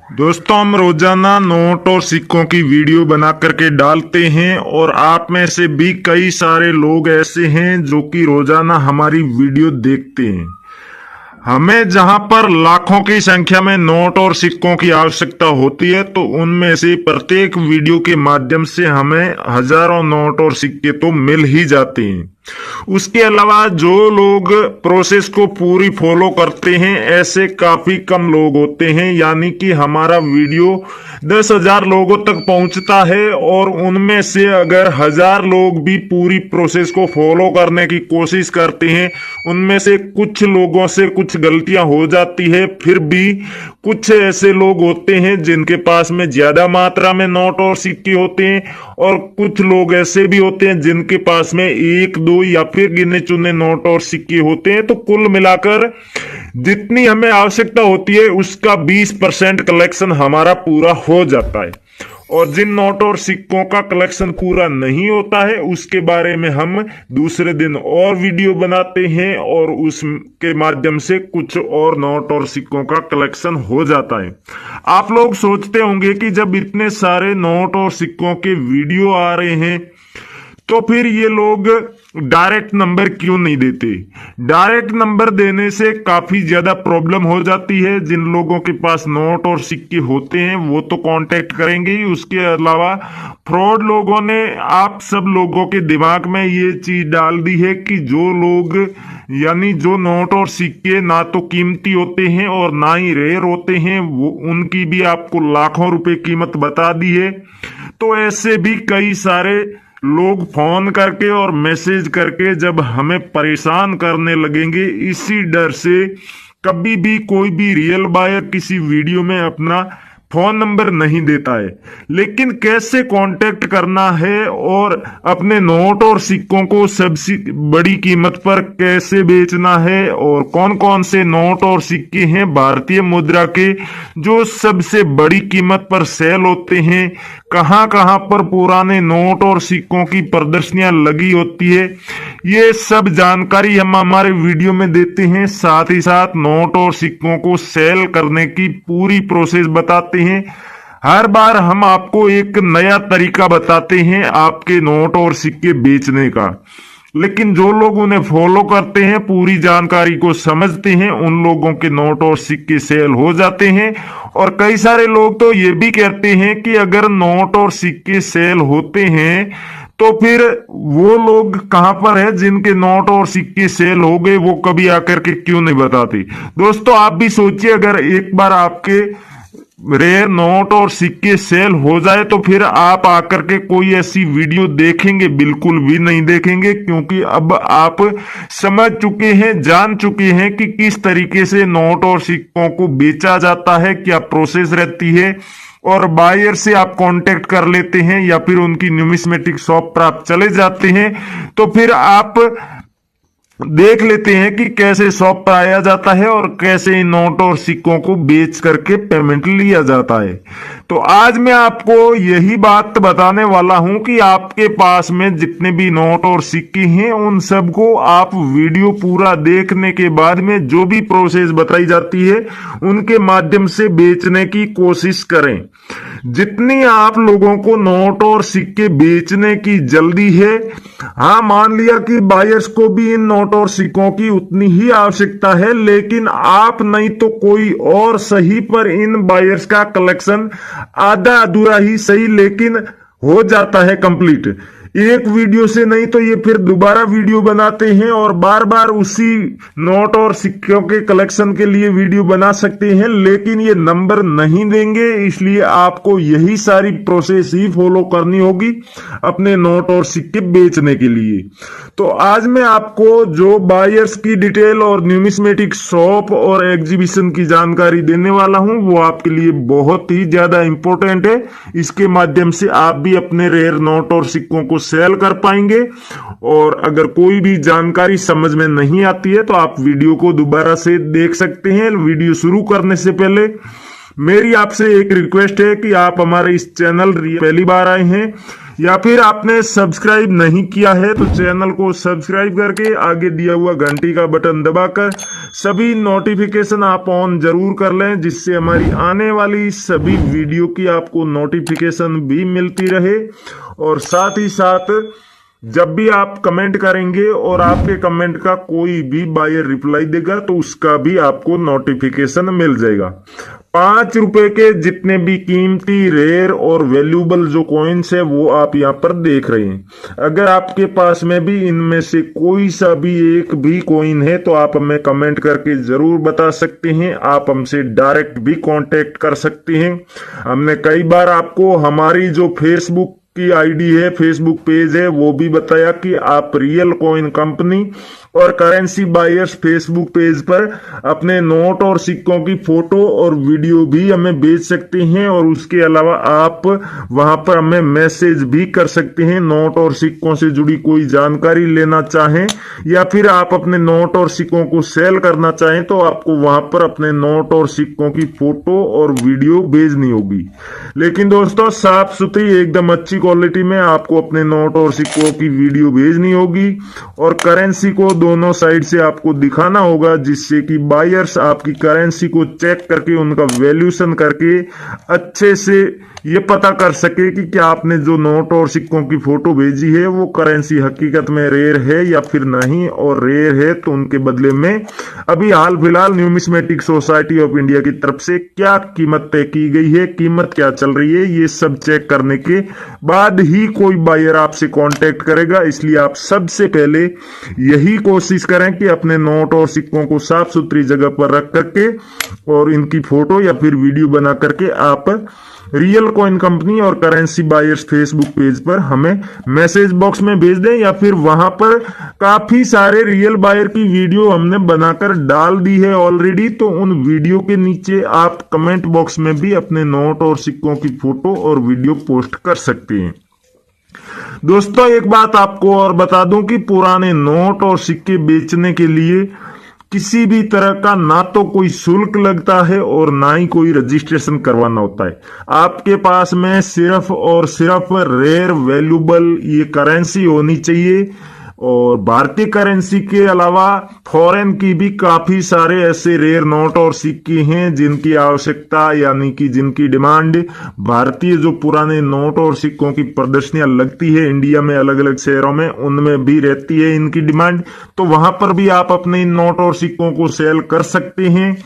दोस्तों, हम रोजाना नोट और सिक्कों की वीडियो बना करके डालते हैं और आप में से भी कई सारे लोग ऐसे हैं जो कि रोजाना हमारी वीडियो देखते हैं। हमें जहां पर लाखों की संख्या में नोट और सिक्कों की आवश्यकता होती है तो उनमें से प्रत्येक वीडियो के माध्यम से हमें हजारों नोट और सिक्के तो मिल ही जाते हैं। उसके अलावा जो लोग प्रोसेस को पूरी फॉलो करते हैं ऐसे काफी कम लोग होते हैं, यानी कि हमारा वीडियो 10,000 लोगों तक पहुंचता है और उनमें से अगर 1,000 लोग भी पूरी प्रोसेस को फॉलो करने की कोशिश करते हैं, उनमें से कुछ लोगों से कुछ गलतियां हो जाती है। फिर भी कुछ ऐसे लोग होते हैं जिनके पास में ज्यादा मात्रा में नोट और सिक्के होते हैं और कुछ लोग ऐसे भी होते हैं जिनके पास में एक दो या फिर गिने चुने नोट और सिक्के होते हैं। तो कुल मिलाकर जितनी हमें आवश्यकता होती है उसका 20% कलेक्शन हमारा पूरा हो जाता है। और जिन नोट और सिक्कों का कलेक्शन पूरा नहीं होता है उसके बारे में हम दूसरे दिन और वीडियो बनाते हैं और उसके माध्यम से कुछ और नोट और सिक्कों का कलेक्शन हो जाता है। आप लोग सोचते होंगे कि जब इतने सारे नोट और सिक्कों के वीडियो आ रहे हैं तो फिर ये लोग डायरेक्ट नंबर क्यों नहीं देते। डायरेक्ट नंबर देने से काफी ज्यादा प्रॉब्लम हो जाती है। जिन लोगों के पास नोट और सिक्के होते हैं वो तो कांटेक्ट करेंगे ही, उसके अलावा फ्रॉड लोगों ने आप सब लोगों के दिमाग में ये चीज डाल दी है कि जो लोग यानी जो नोट और सिक्के ना तो कीमती होते हैं और ना ही रेयर होते हैं, वो उनकी भी आपको लाखों रुपए कीमत बता दी है। तो ऐसे भी कई सारे लोग फोन करके और मैसेज करके जब हमें परेशान करने लगेंगे, इसी डर से कभी भी कोई भी रियल बायर किसी वीडियो में अपना फोन नंबर नहीं देता है। लेकिन कैसे कांटेक्ट करना है और अपने नोट और सिक्कों को सबसे बड़ी कीमत पर कैसे बेचना है और कौन कौन से नोट और सिक्के हैं भारतीय मुद्रा के जो सबसे बड़ी कीमत पर सेल होते हैं, कहां कहां पर पुराने नोट और सिक्कों की प्रदर्शनियां लगी होती है, ये सब जानकारी हम हमारे वीडियो में देते हैं। साथ ही साथ नोट और सिक्कों को सेल करने की पूरी प्रोसेस बताते हैं। हर बार हम आपको एक नया तरीका बताते हैं आपके नोट और सिक्के बेचने का, लेकिन जो लोग उन्हें फॉलो करते हैं, पूरी जानकारी को समझते हैं, उन लोगों के नोट और सिक्के सेल हो जाते हैं। और कई सारे लोग तो ये भी कहते हैं कि अगर नोट और सिक्के सेल होते हैं तो फिर वो लोग कहां पर है जिनके नोट और सिक्के सेल हो गए, वो कभी आकर के क्यों नहीं बताते। दोस्तों, आप भी सोचिए, अगर एक बार आपके रेयर नोट और सिक्के सेल हो जाए तो फिर आप आकर के कोई ऐसी वीडियो देखेंगे? बिल्कुल भी नहीं देखेंगे, क्योंकि अब आप समझ चुके हैं, जान चुके हैं कि किस तरीके से नोट और सिक्कों को बेचा जाता है, क्या प्रोसेस रहती है। और बायर से आप कांटेक्ट कर लेते हैं या फिर उनकी न्यूमिस्मेटिक शॉप पर आप चले जाते हैं तो फिर आप देख लेते हैं कि कैसे शॉप पर आया जाता है और कैसे इन नोट और सिक्कों को बेच करके पेमेंट लिया जाता है। तो आज मैं आपको यही बात बताने वाला हूं कि आपके पास में जितने भी नोट और सिक्के हैं उन सबको आप वीडियो पूरा देखने के बाद में जो भी प्रोसेस बताई जाती है उनके माध्यम से बेचने की कोशिश करें। जितनी आप लोगों को नोट और सिक्के बेचने की जल्दी है, हाँ मान लिया कि बायर्स को भी इन नोट और सिक्कों की उतनी ही आवश्यकता है, लेकिन आप नहीं तो कोई और सही पर इन बायर्स का कलेक्शन आधा अधूरा ही सही लेकिन हो जाता है कंप्लीट। एक वीडियो से नहीं तो ये फिर दोबारा वीडियो बनाते हैं और बार बार उसी नोट और सिक्कों के कलेक्शन के लिए वीडियो बना सकते हैं, लेकिन ये नंबर नहीं देंगे। इसलिए आपको यही सारी प्रोसेस ही फॉलो करनी होगी अपने नोट और सिक्के बेचने के लिए। तो आज मैं आपको जो बायर्स की डिटेल और न्यूमिस्मेटिक शॉप और एग्जीबिशन की जानकारी देने वाला हूं वो आपके लिए बहुत ही ज्यादा इंपॉर्टेंट है। इसके माध्यम से आप भी अपने रेयर नोट और सिक्कों को सेल कर पाएंगे। और अगर कोई भी जानकारी समझ में नहीं आती है तो आप वीडियो को दोबारा से देख सकते हैं। वीडियो शुरू करने से पहले मेरी आपसे एक रिक्वेस्ट है कि आप हमारे इस चैनल पहली बार आए हैं या फिर आपने सब्सक्राइब नहीं किया है तो चैनल को सब्सक्राइब करके आगे दिया हुआ घंटी का बटन दबाकर सभी नोटिफिकेशन आप ऑन जरूर कर लें, जिससे हमारी आने वाली सभी वीडियो की आपको नोटिफिकेशन भी मिलती रहे। और साथ ही साथ जब भी आप कमेंट करेंगे और आपके कमेंट का कोई भी बायर रिप्लाई देगा तो उसका भी आपको नोटिफिकेशन मिल जाएगा। 5 रुपए के जितने भी कीमती रेयर और वैल्यूबल जो कॉइन्स है वो आप यहाँ पर देख रहे हैं। अगर आपके पास में भी इनमें से कोई सा भी एक भी कॉइन है तो आप हमें कमेंट करके जरूर बता सकते हैं। आप हमसे डायरेक्ट भी कांटेक्ट कर सकते हैं। हमने कई बार आपको हमारी जो फेसबुक की आईडी है, फेसबुक पेज है, वो भी बताया कि आप रियल कॉइन कंपनी और करेंसी बायर्स फेसबुक पेज पर अपने नोट और सिक्कों की फोटो और वीडियो भी हमें भेज सकते हैं। और उसके अलावा आप वहां पर हमें मैसेज भी कर सकते हैं। नोट और सिक्कों से जुड़ी कोई जानकारी लेना चाहें या फिर आप अपने नोट और सिक्कों को सेल करना चाहें तो आपको वहां पर अपने नोट और सिक्कों की फोटो और वीडियो भेजनी होगी। लेकिन दोस्तों साफ सुथरी एकदम अच्छी क्वालिटी में आपको अपने नोट और सिक्कों की वीडियो भेजनी होगी और करेंसी को दोनों साइड से आपको दिखाना होगा, जिससे कि बायर्स आपकी करेंसी को चेक करके उनका वैल्यूएशन करके अच्छे से ये पता कर सके कि क्या आपने जो नोट और सिक्कों की फोटो भेजी है वो करेंसी हकीकत में रेयर है या फिर नहीं, और रेयर है तो उनके बदले में अभी हाल फिलहाल न्यूमिस्मेटिक सोसाइटी ऑफ इंडिया की तरफ से क्या कीमत तय की गई है, कीमत क्या चल रही है, ये सब चेक करने के बाद ही कोई बायर आपसे कांटेक्ट करेगा। इसलिए आप सबसे पहले यही कोशिश करें कि अपने नोट और सिक्कों को साफ सुथरी जगह पर रख करके और इनकी फोटो या फिर वीडियो बना करके आप रियल कॉइन कंपनी और करेंसी बायर्स फेसबुक पेज पर हमें मैसेज बॉक्स में भेज दें, या फिर वहां पर काफी सारे रियल बायर की वीडियो हमने बनाकर डाल दी है ऑलरेडी, तो उन वीडियो के नीचे आप कमेंट बॉक्स में भी अपने नोट और सिक्कों की फोटो और वीडियो पोस्ट कर सकते हैं। दोस्तों एक बात आपको और बता दूं कि पुराने नोट और सिक्के बेचने के लिए किसी भी तरह का ना तो कोई शुल्क लगता है और ना ही कोई रजिस्ट्रेशन करवाना होता है। आपके पास में सिर्फ और सिर्फ रेयर वैल्यूबल ये करेंसी होनी चाहिए। और भारतीय करेंसी के अलावा फॉरेन की भी काफी सारे ऐसे रेयर नोट और सिक्के हैं जिनकी आवश्यकता यानी कि जिनकी डिमांड भारतीय जो पुराने नोट और सिक्कों की प्रदर्शनियां लगती है इंडिया में अलग अलग शहरों में, उनमें भी रहती है इनकी डिमांड। तो वहां पर भी आप अपने इन नोट और सिक्कों को सेल कर सकते हैं।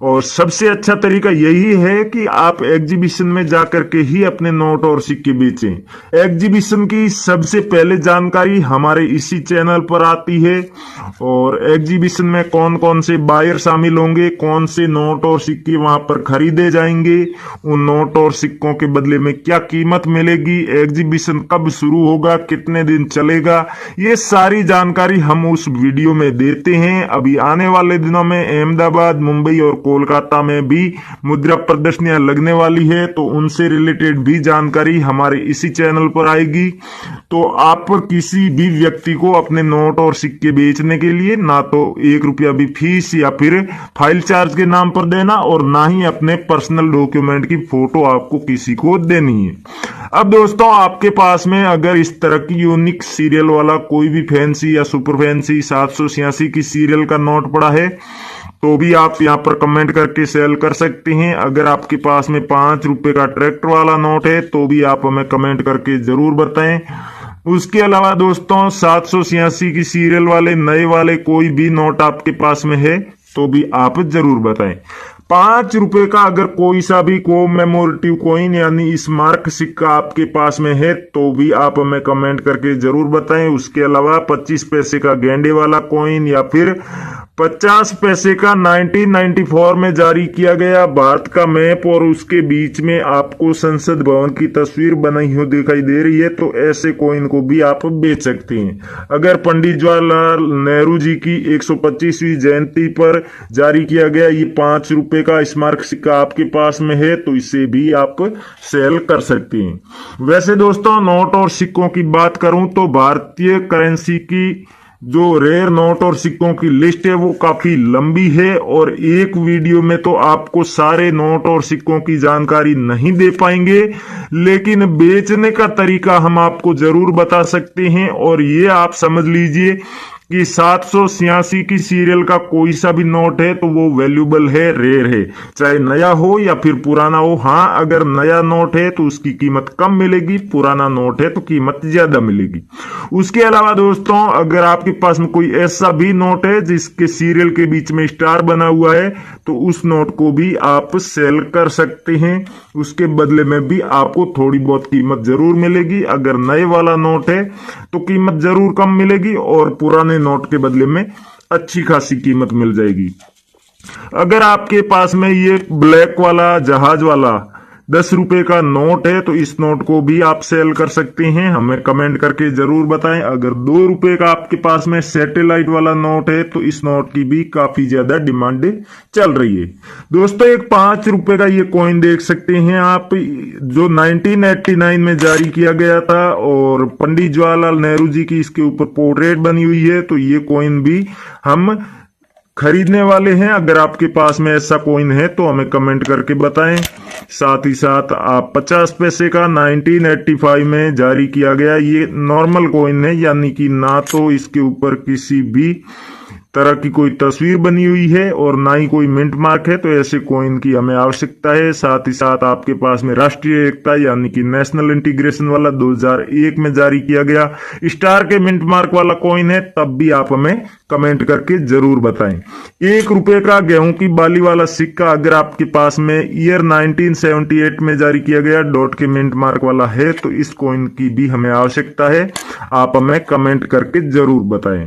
और सबसे अच्छा तरीका यही है कि आप एग्जीबिशन में जाकर के ही अपने नोट और सिक्के बेचें। एग्जीबिशन की सबसे पहले जानकारी हमारे इसी चैनल पर आती है और एग्जीबिशन में कौन कौन से बायर शामिल होंगे, कौन से नोट और सिक्के वहां पर खरीदे जाएंगे, उन नोट और सिक्कों के बदले में क्या कीमत मिलेगी, एग्जीबिशन कब शुरू होगा, कितने दिन चलेगा, ये सारी जानकारी हम उस वीडियो में देते हैं। अभी आने वाले दिनों में अहमदाबाद, मुंबई और कोलकाता में भी मुद्रा प्रदर्शनियां लगने वाली है, तो उनसे रिलेटेड भी जानकारी हमारे इसी चैनल पर आएगी। तो आप किसी भी व्यक्ति को अपने नोट और सिक्के बेचने के लिए ना तो 1 रुपया भी फीस या फिर फाइल चार्ज के नाम पर देना और ना ही अपने पर्सनल डॉक्यूमेंट की फोटो आपको किसी को देनी है। अब दोस्तों आपके पास में अगर इस तरह की यूनिक सीरियल वाला कोई भी फैंसी या सुपर फैंसी 786 की सीरियल का नोट पड़ा है तो भी आप यहाँ पर कमेंट करके सेल कर सकते हैं। अगर आपके पास में 5 रुपए का ट्रैक्टर वाला नोट है तो भी आप हमें कमेंट करके जरूर बताएं। उसके अलावा दोस्तों 786 की सीरियल वाले नए वाले कोई भी नोट आपके पास में है तो भी आप जरूर बताएं। 5 रुपए का अगर कोई सा भी कोमेमोरेटिव कॉइन यानी स्मारक सिक्का आपके पास में है तो भी आप हमें कमेंट करके जरूर बताएं। उसके अलावा 25 पैसे का गेंडे वाला कॉइन या फिर 50 पैसे का 1994 में जारी किया गया भारत का मैप और उसके बीच में आपको संसद भवन की तस्वीर बनाई हुई दिखाई दे रही है, तो ऐसे कॉइन को भी आप बेच सकते हैं। अगर पंडित जवाहरलाल नेहरू जी की 125वीं जयंती पर जारी किया गया ये 5 रुपए का स्मारक सिक्का आपके पास में है तो इसे भी आप सेल कर सकते हैं। वैसे दोस्तों नोट और सिक्कों की बात करूं तो भारतीय करेंसी की जो रेयर नोट और सिक्कों की लिस्ट है वो काफी लंबी है और एक वीडियो में तो आपको सारे नोट और सिक्कों की जानकारी नहीं दे पाएंगे, लेकिन बेचने का तरीका हम आपको जरूर बता सकते हैं। और ये आप समझ लीजिए कि 786 की सीरियल का कोई सा भी नोट है तो वो वैल्यूबल है, रेयर है, चाहे नया हो या फिर पुराना हो। हाँ, अगर नया नोट है तो उसकी कीमत कम मिलेगी, पुराना नोट है तो कीमत ज्यादा मिलेगी। उसके अलावा दोस्तों, अगर आपके पास में कोई ऐसा भी नोट है जिसके सीरियल के बीच में स्टार बना हुआ है तो उस नोट को भी आप सेल कर सकते हैं। उसके बदले में भी आपको थोड़ी बहुत कीमत जरूर मिलेगी। अगर नए वाला नोट है तो कीमत जरूर कम मिलेगी और पुराने नोट के बदले में अच्छी खासी कीमत मिल जाएगी। अगर आपके पास में ये ब्लैक वाला जहाज वाला 10 रुपए का नोट है तो इस नोट को भी आप सेल कर सकते हैं, हमें कमेंट करके जरूर बताएं। अगर 2 रुपए का आपके पास में सैटेलाइट वाला नोट है तो इस नोट की भी काफी ज्यादा डिमांड चल रही है। दोस्तों, एक 5 रुपए का ये कॉइन देख सकते हैं आप, जो 1989 में जारी किया गया था और पंडित जवाहरलाल नेहरू जी की इसके ऊपर पोर्ट्रेट बनी हुई है। तो ये कॉइन भी हम खरीदने वाले हैं। अगर आपके पास में ऐसा कॉइन है तो हमें कमेंट करके बताएं। साथ ही साथ आप 50 पैसे का 1985 में जारी किया गया ये नॉर्मल कॉइन है, यानी कि ना तो इसके ऊपर किसी भी तरह की कोई तस्वीर बनी हुई है और ना ही कोई मिंट मार्क है, तो ऐसे कॉइन की हमें आवश्यकता है। साथ ही साथ आपके पास में राष्ट्रीय एकता यानी कि नेशनल इंटीग्रेशन वाला 2001 में जारी किया गया स्टार के मिंट मार्क वाला कॉइन है, तब भी आप हमें कमेंट करके जरूर बताएं। 1 रुपए का गेहूं की बाली वाला सिक्का अगर आपके पास में ईयर 1978 में जारी किया गया डॉट के मिंट मार्क वाला है तो इस कॉइन की भी हमें आवश्यकता है, आप हमें कमेंट करके जरूर बताएं।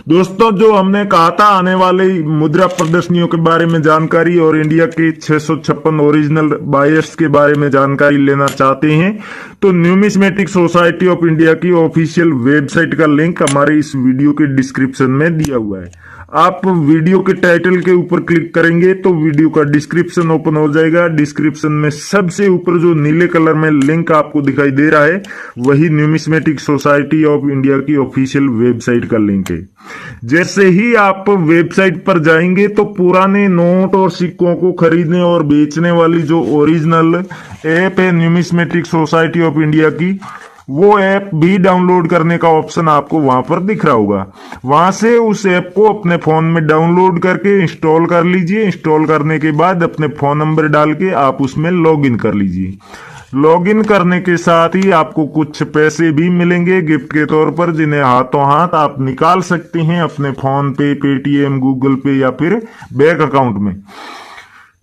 दोस्तों, जो हमने कहा था आने वाले मुद्रा प्रदर्शनियों के बारे में जानकारी और इंडिया के 656 ओरिजिनल बायर्स के बारे में जानकारी लेना चाहते हैं तो न्यूमिस्मेटिक सोसाइटी ऑफ इंडिया की ऑफिशियल वेबसाइट का लिंक हमारे इस वीडियो के डिस्क्रिप्शन में दिया हुआ है। आप वीडियो के टाइटल के ऊपर क्लिक करेंगे तो वीडियो का डिस्क्रिप्शन ओपन हो जाएगा। डिस्क्रिप्शन में सबसे ऊपर जो नीले कलर में लिंक आपको दिखाई दे रहा है वही न्यूमिस्मेटिक सोसाइटी ऑफ इंडिया की ऑफिशियल वेबसाइट का लिंक है। जैसे ही आप वेबसाइट पर जाएंगे तो पुराने नोट और सिक्कों को खरीदने और बेचने वाली जो ओरिजिनल ऐप है न्यूमिस्मेटिक सोसाइटी ऑफ इंडिया की, वो ऐप भी डाउनलोड करने का ऑप्शन आपको वहां पर दिख रहा होगा। वहां से उस ऐप को अपने फोन में डाउनलोड करके इंस्टॉल कर लीजिए। इंस्टॉल करने के बाद अपने फोन नंबर डाल के आप उसमें लॉगिन कर लीजिए। लॉगिन करने के साथ ही आपको कुछ पैसे भी मिलेंगे गिफ्ट के तौर पर, जिन्हें हाथों हाथ आप निकाल सकते हैं अपने फोन पे, पेटीएम, गूगल पे या फिर बैंक अकाउंट में।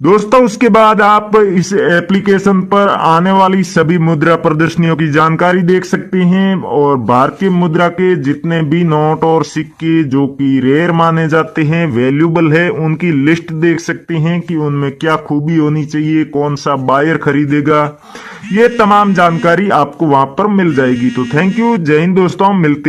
दोस्तों, उसके बाद आप इस एप्लीकेशन पर आने वाली सभी मुद्रा प्रदर्शनियों की जानकारी देख सकते हैं और भारतीय मुद्रा के जितने भी नोट और सिक्के जो कि रेयर माने जाते हैं, वैल्यूबल है, उनकी लिस्ट देख सकते हैं कि उनमें क्या खूबी होनी चाहिए, कौन सा बायर खरीदेगा, ये तमाम जानकारी आपको वहां पर मिल जाएगी। तो थैंक यू, जय हिंद दोस्तों, मिलते हैं।